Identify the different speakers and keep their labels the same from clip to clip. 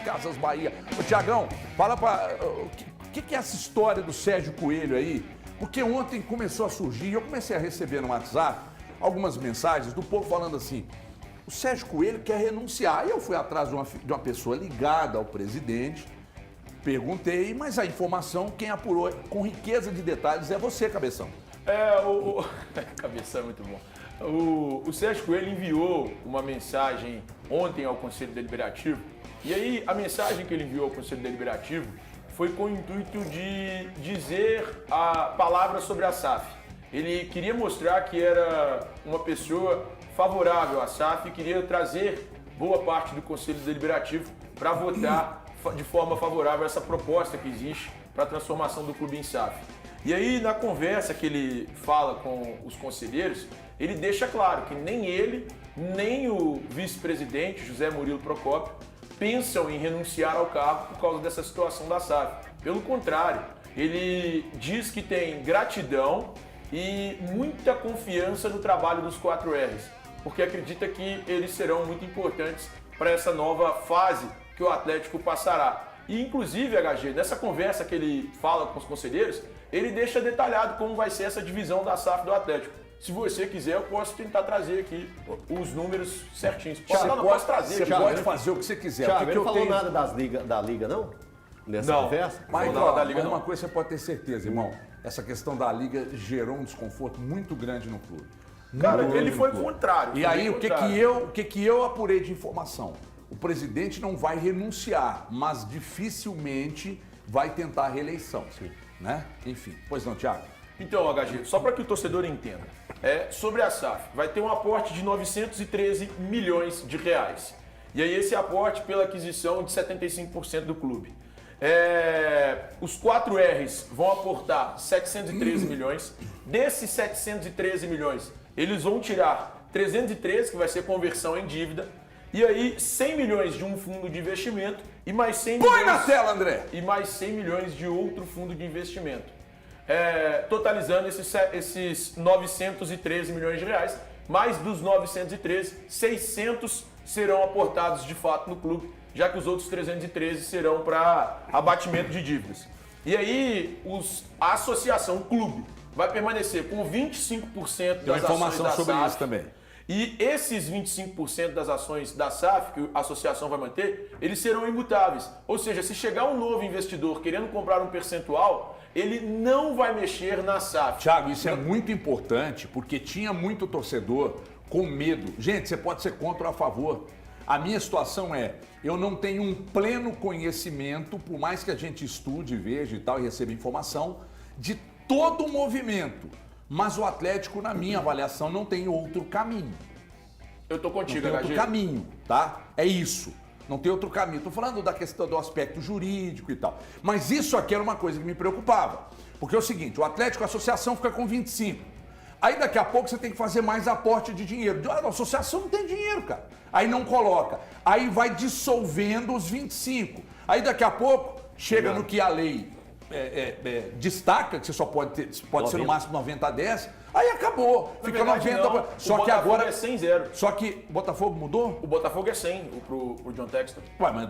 Speaker 1: Casas Bahia. Ô, Tiagão, fala pra... O que é essa história do Sérgio Coelho aí? Porque ontem começou a surgir, eu comecei a receber no WhatsApp algumas mensagens do povo falando assim, o Sérgio Coelho quer renunciar. E eu fui atrás de uma pessoa ligada ao presidente, perguntei, mas a informação, quem apurou com riqueza de detalhes é você, Cabeção.
Speaker 2: Cabeção é muito bom. O Sérgio Coelho enviou uma mensagem ontem ao Conselho Deliberativo, e aí a mensagem que ele enviou ao Conselho Deliberativo foi com o intuito de dizer a palavra sobre a SAF. Ele queria mostrar que era uma pessoa favorável à SAF e queria trazer boa parte do Conselho Deliberativo para votar de forma favorável a essa proposta que existe para a transformação do clube em SAF. E aí, na conversa que ele fala com os conselheiros, ele deixa claro que nem ele, nem o vice-presidente, José Murilo Procópio, pensam em renunciar ao cargo por causa dessa situação da SAF. Pelo contrário, ele diz que tem gratidão e muita confiança no trabalho dos 4 R's, porque acredita que eles serão muito importantes para essa nova fase que o Atlético passará. E inclusive, HG, nessa conversa que ele fala com os conselheiros, ele deixa detalhado como vai ser essa divisão da SAF do Atlético. Se você quiser, eu posso tentar trazer aqui os números certinhos.
Speaker 1: Posso trazer, você pode fazer o que você quiser.
Speaker 3: Thiago, ele falou nada da Liga, não? Nessa conversa?
Speaker 1: Mas uma coisa você pode ter certeza, irmão. Essa questão da Liga gerou um desconforto muito grande no clube.
Speaker 2: Cara, ele foi contrário.
Speaker 1: E aí, o que eu apurei de informação? O presidente não vai renunciar, mas dificilmente vai tentar a reeleição. Sim. Né? Enfim, pois não, Thiago?
Speaker 2: Então, HG, só para que o torcedor entenda, sobre a SAF, vai ter um aporte de 913 milhões de reais. E aí esse aporte pela aquisição de 75% do clube. Os 4 R's vão aportar 713 milhões. Desses 713 milhões, eles vão tirar 313, que vai ser conversão em dívida. E aí, 100 milhões de um fundo de investimento e mais 100 milhões...
Speaker 1: Põe na tela, André!
Speaker 2: E mais 100 milhões de outro fundo de investimento. Totalizando esses 913 milhões de reais. Mais dos 913, 600 serão aportados de fato no clube, já que os outros 313 serão para abatimento de dívidas. E aí, a associação, o clube, vai permanecer com 25% das ações da
Speaker 1: sobre
Speaker 2: SAF,
Speaker 1: isso também.
Speaker 2: E esses 25% das ações da SAF, que a associação vai manter, eles serão imutáveis. Ou seja, se chegar um novo investidor querendo comprar um percentual, ele não vai mexer na SAF.
Speaker 1: Thiago, isso é muito importante, porque tinha muito torcedor com medo. Gente, você pode ser contra ou a favor. A minha situação eu não tenho um pleno conhecimento, por mais que a gente estude, veja e tal, e receba informação, de todo o movimento. Mas o Atlético, na minha avaliação, não tem outro caminho.
Speaker 2: Eu tô contigo,
Speaker 1: não tem outro caminho, tá? É isso. Não tem outro caminho. Tô falando da questão do aspecto jurídico e tal. Mas isso aqui era uma coisa que me preocupava. Porque é o seguinte, o Atlético, a associação fica com 25. Aí daqui a pouco você tem que fazer mais aporte de dinheiro. A associação não tem dinheiro, cara. Aí não coloca. Aí vai dissolvendo os 25. Aí daqui a pouco chega no que a lei destaca, que você só pode ser no máximo 90-10, aí acabou, fica
Speaker 2: verdade,
Speaker 1: 90.
Speaker 2: não.
Speaker 1: Só que agora
Speaker 2: é 100-0.
Speaker 1: Só que o Botafogo mudou?
Speaker 2: O Botafogo é 100 pro John Textor.
Speaker 1: Ué, mas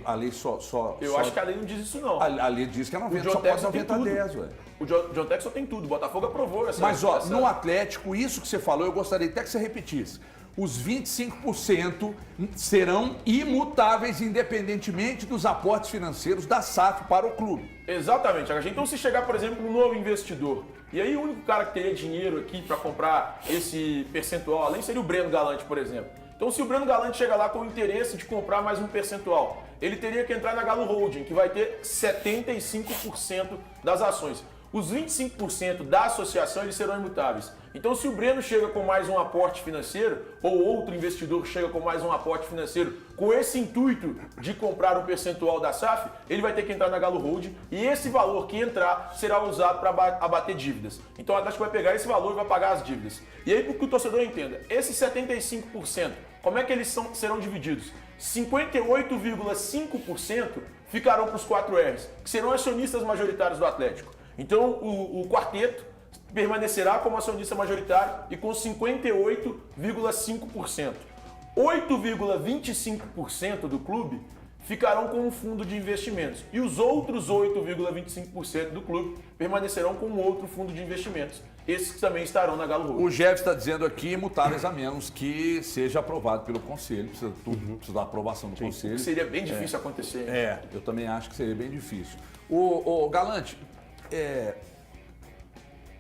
Speaker 1: a lei só.
Speaker 2: Eu acho que a lei não diz isso, não.
Speaker 1: A lei diz que é 90,
Speaker 2: o John
Speaker 1: só pode
Speaker 2: Textor
Speaker 1: 90-10, ué.
Speaker 2: O John Textor tem tudo, o Botafogo aprovou essa.
Speaker 1: Mas no Atlético, isso que você falou, eu gostaria até que você repetisse. Os 25% serão imutáveis, independentemente dos aportes financeiros da SAF para o clube.
Speaker 2: Exatamente, HG. Então, se chegar, por exemplo, um novo investidor, e aí o único cara que teria dinheiro aqui para comprar esse percentual, além seria o Breno Galante, por exemplo. Então, se o Breno Galante chegar lá com o interesse de comprar mais um percentual, ele teria que entrar na Galo Holding, que vai ter 75% das ações. Os 25% da associação eles serão imutáveis. Então, se o Breno chega com mais um aporte financeiro, ou outro investidor chega com mais um aporte financeiro, com esse intuito de comprar um percentual da SAF, ele vai ter que entrar na Galo Holding e esse valor que entrar será usado para abater dívidas. Então, o Atlético vai pegar esse valor e vai pagar as dívidas. E aí, para que o torcedor entenda, esses 75%, como é que eles serão divididos? 58,5% ficarão para os 4 R's, que serão acionistas majoritários do Atlético. Então, o quarteto permanecerá como acionista majoritário e com 58,5%. 8,25% do clube ficarão com um fundo de investimentos e os outros 8,25% do clube permanecerão com outro fundo de investimentos. Esses também estarão na Galo Holding.
Speaker 1: O Jeff está dizendo aqui, imutáveis a menos que seja aprovado pelo Conselho, precisa da aprovação do Conselho.
Speaker 2: Seria bem difícil acontecer.
Speaker 1: Eu também acho que seria bem difícil. O Galante,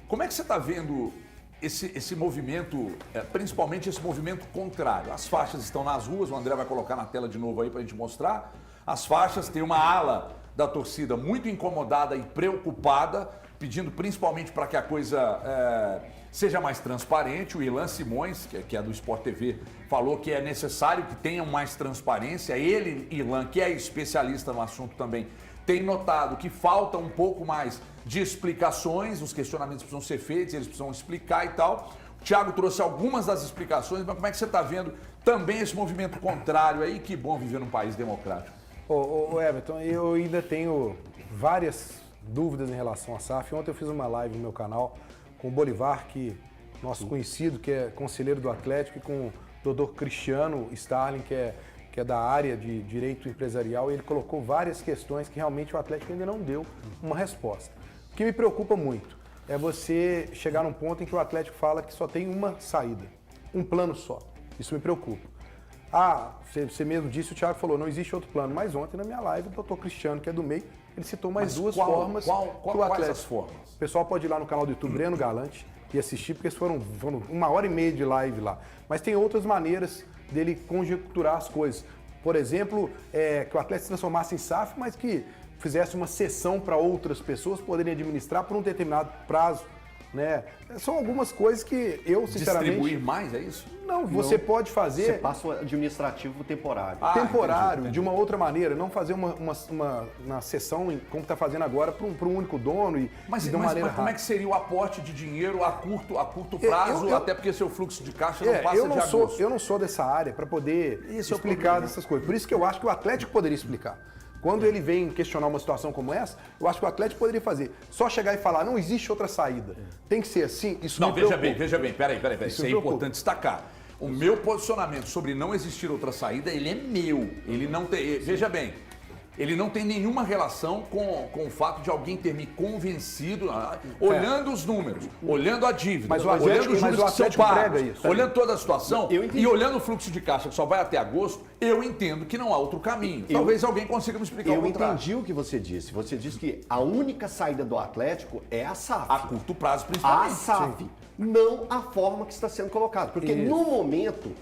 Speaker 1: como é que você está vendo esse movimento, principalmente esse movimento contrário? As faixas estão nas ruas, o André vai colocar na tela de novo aí para a gente mostrar. As faixas, tem uma ala da torcida muito incomodada e preocupada, pedindo principalmente para que a coisa seja mais transparente. O Ilan Simões, que é do Sport TV, falou que é necessário que tenham mais transparência. Ele, Ilan, que é especialista no assunto também, tem notado que falta um pouco mais de explicações, os questionamentos precisam ser feitos, eles precisam explicar e tal. O Thiago trouxe algumas das explicações, mas como é que você está vendo também esse movimento contrário aí? Que bom viver num país democrático.
Speaker 4: Ô Everton, eu ainda tenho várias dúvidas em relação à SAF. Ontem eu fiz uma live no meu canal com o Bolivar, nosso conhecido, que é conselheiro do Atlético, e com o Dr. Cristiano Starling, que é da área de direito empresarial, e ele colocou várias questões que realmente o Atlético ainda não deu uma resposta. O que me preocupa muito é você chegar num ponto em que o Atlético fala que só tem uma saída, um plano só. Isso me preocupa. Você mesmo disse, o Thiago falou, não existe outro plano. Mas ontem na minha live, o doutor Cristiano, que é do MEI, ele citou mais duas formas que o Atlético...
Speaker 1: Quais as formas?
Speaker 4: O pessoal pode ir lá no canal do YouTube, Breno Galante, e assistir, porque foram 1h30 de live lá. Mas tem outras maneiras dele conjecturar as coisas. Por exemplo, que o Atlético se transformasse em SAF, mas que fizesse uma cessão para outras pessoas poderem administrar por um determinado prazo. Né? São algumas coisas que eu, sinceramente...
Speaker 1: Distribuir mais, é isso?
Speaker 4: Não, você pode fazer...
Speaker 3: Você passa o administrativo temporário.
Speaker 4: Entendi. De uma outra maneira, não fazer uma sessão, como está fazendo agora, para um único dono
Speaker 1: mas
Speaker 4: de uma maneira
Speaker 1: como é que seria o aporte de dinheiro a curto prazo, até porque seu fluxo de caixa não passa de agosto?
Speaker 4: Eu não sou dessa área para poder explicar dessas coisas. Por isso que eu acho que o Atlético poderia explicar. Quando ele vem questionar uma situação como essa, eu acho que o Atlético poderia fazer. Só chegar e falar, não existe outra saída. Tem que ser assim, isso não
Speaker 1: veja bem, peraí. Isso é importante destacar. O meu posicionamento sobre não existir outra saída, ele é meu. Ele não tem, veja bem, ele não tem nenhuma relação com o fato de alguém ter me convencido, olhando os números, olhando a dívida, olhando os juros que são pagos, olhando toda a situação e olhando o fluxo de caixa que só vai até agosto, eu entendo que não há outro caminho. Talvez alguém consiga me explicar o contrário.
Speaker 3: Eu entendi o que você disse. Você disse que a única saída do Atlético é a SAF.
Speaker 1: A curto prazo, principalmente.
Speaker 3: A SAF, não a forma que está sendo colocada. Porque no momento...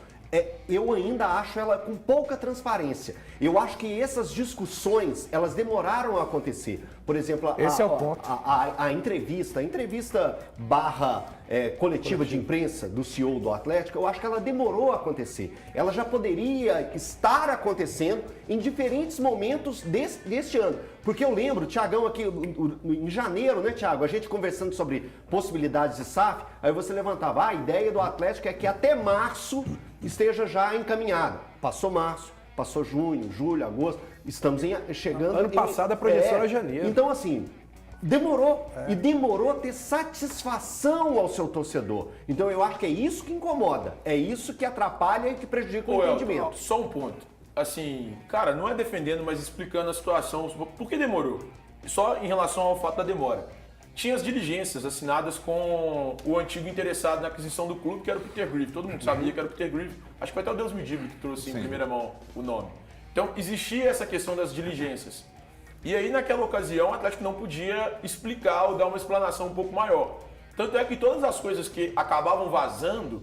Speaker 3: eu ainda acho ela com pouca transparência. Eu acho que essas discussões, elas demoraram a acontecer. Por exemplo,
Speaker 4: esse é o ponto.
Speaker 3: A entrevista barra coletiva de imprensa do CEO do Atlético, eu acho que ela demorou a acontecer. Ela já poderia estar acontecendo em diferentes momentos deste ano. Porque eu lembro, Thiagão, aqui em janeiro, né, Thiago? A gente conversando sobre possibilidades de SAF, aí você levantava, a ideia do Atlético é que até março esteja já encaminhado. Passou março, passou junho, julho, agosto, estamos chegando...
Speaker 4: Ano passado a projeção era janeiro.
Speaker 3: Então, assim, demorou. E demorou a ter satisfação ao seu torcedor. Então, eu acho que é isso que incomoda. É isso que atrapalha e que prejudica o entendimento.
Speaker 2: Só um ponto. Assim, cara, não é defendendo, mas explicando a situação. Por que demorou? Só em relação ao fato da demora. Tinha as diligências assinadas com o antigo interessado na aquisição do clube, que era o Peter Griff. Todo mundo sabia que era o Peter Griff. Acho que foi até o Deus me livre que trouxe em primeira mão o nome. Então, existia essa questão das diligências. E aí, naquela ocasião, o Atlético não podia explicar ou dar uma explanação um pouco maior. Tanto é que todas as coisas que acabavam vazando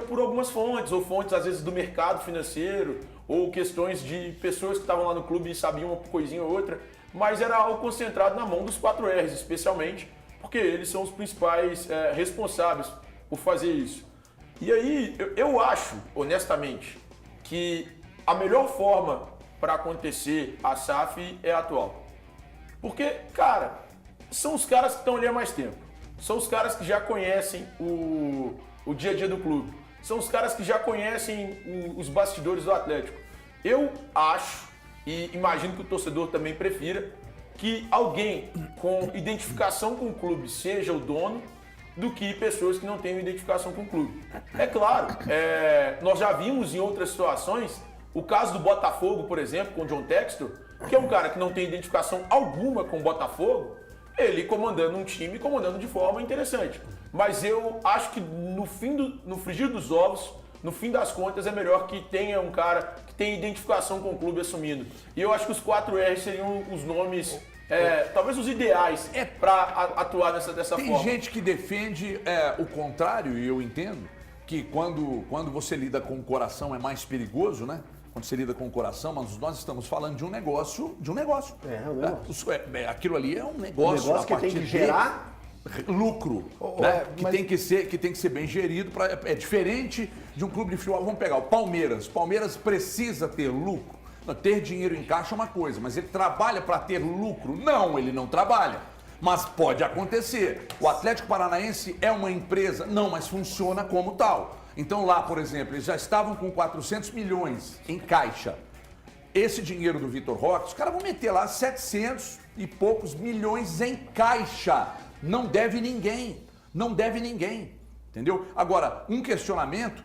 Speaker 2: por algumas fontes, ou fontes, às vezes, do mercado financeiro, ou questões de pessoas que estavam lá no clube e sabiam uma coisinha ou outra, mas era algo concentrado na mão dos 4Rs, especialmente, porque eles são os principais responsáveis por fazer isso. E aí, eu acho, honestamente, que a melhor forma para acontecer a SAF é a atual. Porque, cara, são os caras que estão ali há mais tempo. São os caras que já conhecem o dia a dia do clube. São os caras que já conhecem os bastidores do Atlético. Eu acho, e imagino que o torcedor também prefira, que alguém com identificação com o clube seja o dono do que pessoas que não tenham identificação com o clube. É claro, nós já vimos em outras situações O caso do Botafogo, por exemplo, com o John Textor, que é um cara que não tem identificação alguma com o Botafogo, ele comandando um time, comandando de forma interessante. Mas eu acho que no frigir dos ovos, no fim das contas, é melhor que tenha um cara que tenha identificação com o clube assumindo. E eu acho que os 4R seriam os nomes, talvez os ideais para atuar dessa
Speaker 1: Tem
Speaker 2: forma.
Speaker 1: gente que defende o contrário, e eu entendo que quando você lida com o coração é mais perigoso, né? Quando você lida com o coração, mas nós estamos falando de um negócio. Aquilo ali é um negócio.
Speaker 3: Um negócio que tem que gerar
Speaker 1: lucro, né? Que tem que ser bem gerido. É diferente de um clube de futebol. Vamos pegar o Palmeiras. O Palmeiras precisa ter lucro. Não, ter dinheiro em caixa é uma coisa, mas ele trabalha para ter lucro? Não, ele não trabalha. Mas pode acontecer. O Atlético Paranaense é uma empresa? Não, mas funciona como tal. Então lá, por exemplo, eles já estavam com 400 milhões em caixa. Esse dinheiro do Vitor Roque, os caras vão meter lá 700 e poucos milhões em caixa. Não deve ninguém. Não deve ninguém. Entendeu? Agora, um questionamento,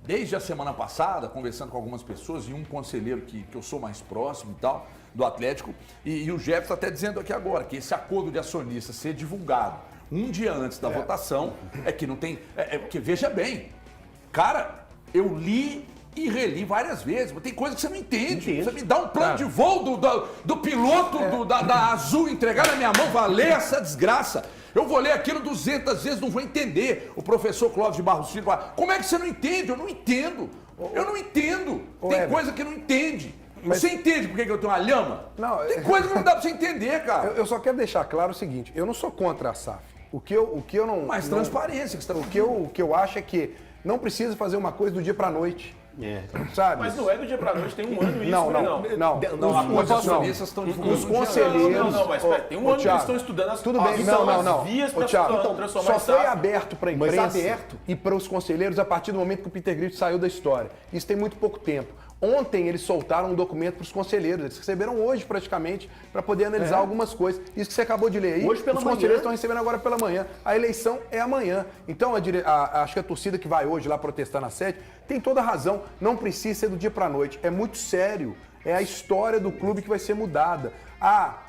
Speaker 1: desde a semana passada, conversando com algumas pessoas, e um conselheiro que eu sou mais próximo e tal, do Atlético, e o Jefferson está até dizendo aqui agora que esse acordo de acionistas ser divulgado um dia antes da votação é que não tem... Porque veja bem, cara, eu li e reli várias vezes, mas tem coisa que você não entende. Você me dá um plano de voo do piloto da Azul entregar na minha mão, valer essa desgraça. Eu vou ler aquilo 200 vezes, não vou entender. O professor Clóvis de Barros Filho fala, como é que você não entende? Eu não entendo. Eu não entendo. Tem coisa que não entende. Mas você entende por que eu tenho uma lhama?
Speaker 4: Não,
Speaker 1: tem coisa que não dá pra você entender, cara.
Speaker 4: Eu só quero deixar claro o seguinte, eu não sou contra a SAF. O que eu não...
Speaker 1: Mais transparência que você está
Speaker 4: o que eu acho é que não precisa fazer uma coisa do dia pra noite. Sabe?
Speaker 2: Mas não é do dia pra noite, tem um ano isso,
Speaker 1: Os acionistas estão divulgando.
Speaker 4: Os conselheiros...
Speaker 2: Não, mas pera, tem um ano que eles estão estudando as
Speaker 4: tudo bem, não.
Speaker 2: vias para transformar
Speaker 4: só
Speaker 2: isso.
Speaker 4: foi aberto para a imprensa e para os conselheiros a partir do momento que o Peter Griffith saiu da história. Isso tem muito pouco tempo. Ontem eles soltaram um documento para os conselheiros, eles receberam hoje praticamente para poder analisar algumas coisas. Isso que você acabou de ler aí,
Speaker 3: hoje pela
Speaker 4: os
Speaker 3: manhã.
Speaker 4: conselheiros estão recebendo agora pela manhã. A eleição é amanhã. Então acho que a torcida que vai hoje lá protestar na sede tem toda a razão. Não precisa ser do dia para a noite. É muito sério. É a história do clube que vai ser mudada.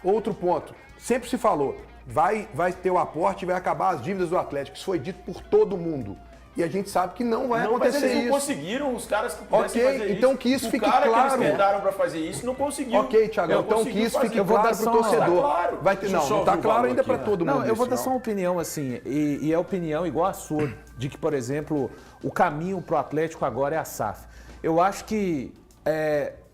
Speaker 4: Outro ponto. Sempre se falou, vai ter o aporte e vai acabar as dívidas do Atlético. Isso foi dito por todo mundo. E a gente sabe que não vai acontecer
Speaker 2: mas eles
Speaker 4: isso.
Speaker 2: Não conseguiram os caras que pudessem fazer
Speaker 4: então
Speaker 2: isso.
Speaker 4: Que isso fique
Speaker 2: claro. O cara
Speaker 4: claro.
Speaker 2: que eles tentaram para fazer isso não conseguiu.
Speaker 4: Ok, Thiagão, então que isso fique claro para o torcedor.
Speaker 2: Claro.
Speaker 4: Vai ter, não está claro ainda para todo mundo.
Speaker 5: Não, eu vou dar só uma opinião assim, e é opinião igual a sua, de que, por exemplo, o caminho para o Atlético agora é a SAF. Eu acho que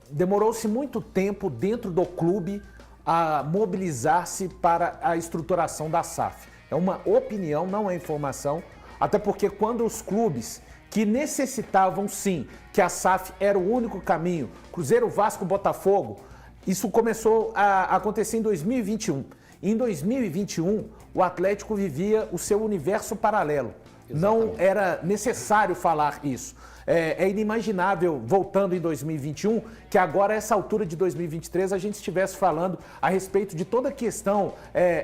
Speaker 5: demorou-se muito tempo dentro do clube a mobilizar-se para a estruturação da SAF. É uma opinião, não é informação. Até porque quando os clubes que necessitavam sim que a SAF era o único caminho, Cruzeiro, Vasco, Botafogo, isso começou a acontecer em 2021. Em 2021, o Atlético vivia o seu universo paralelo. Exatamente. Não era necessário falar isso. É inimaginável, voltando em 2021, que agora, a essa altura de 2023, a gente estivesse falando a respeito de toda a questão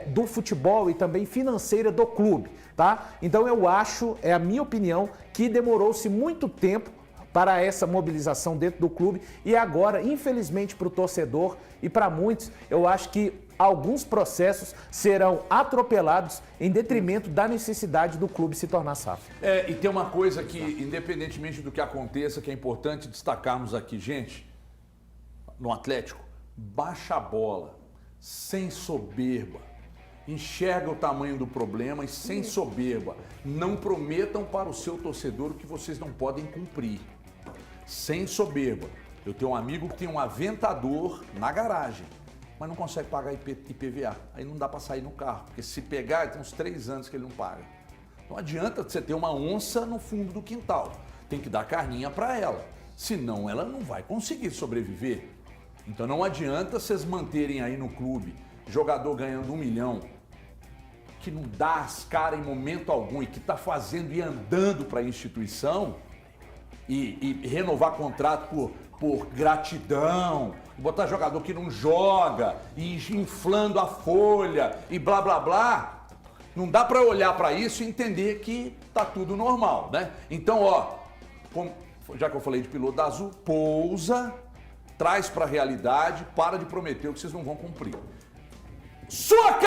Speaker 5: do futebol e também financeira do clube, tá? Então eu acho, é a minha opinião, que demorou-se muito tempo para essa mobilização dentro do clube e agora, infelizmente, para o torcedor e para muitos, eu acho que alguns processos serão atropelados em detrimento da necessidade do clube se tornar SAF.
Speaker 1: E tem uma coisa que, independentemente do que aconteça, que é importante destacarmos aqui, gente, no Atlético, baixa a bola, sem soberba. Enxerga o tamanho do problema e sem soberba. Não prometam para o seu torcedor o que vocês não podem cumprir. Sem soberba. Eu tenho um amigo que tem um Aventador na garagem, mas não consegue pagar IPVA. Aí não dá para sair no carro, porque se pegar, tem uns 3 anos que ele não paga. Não adianta você ter uma onça no fundo do quintal. Tem que dar carninha para ela, senão ela não vai conseguir sobreviver. Então não adianta vocês manterem aí no clube jogador ganhando 1 milhão, que não dá as caras em momento algum e que está fazendo e andando para a instituição e renovar contrato por gratidão, botar jogador que não joga, e inflando a folha e blá blá blá. Não dá para olhar para isso e entender que tá tudo normal, né? Então, já que eu falei de piloto da Azul, pousa, traz para a realidade, para de prometer o que vocês não vão cumprir. Sua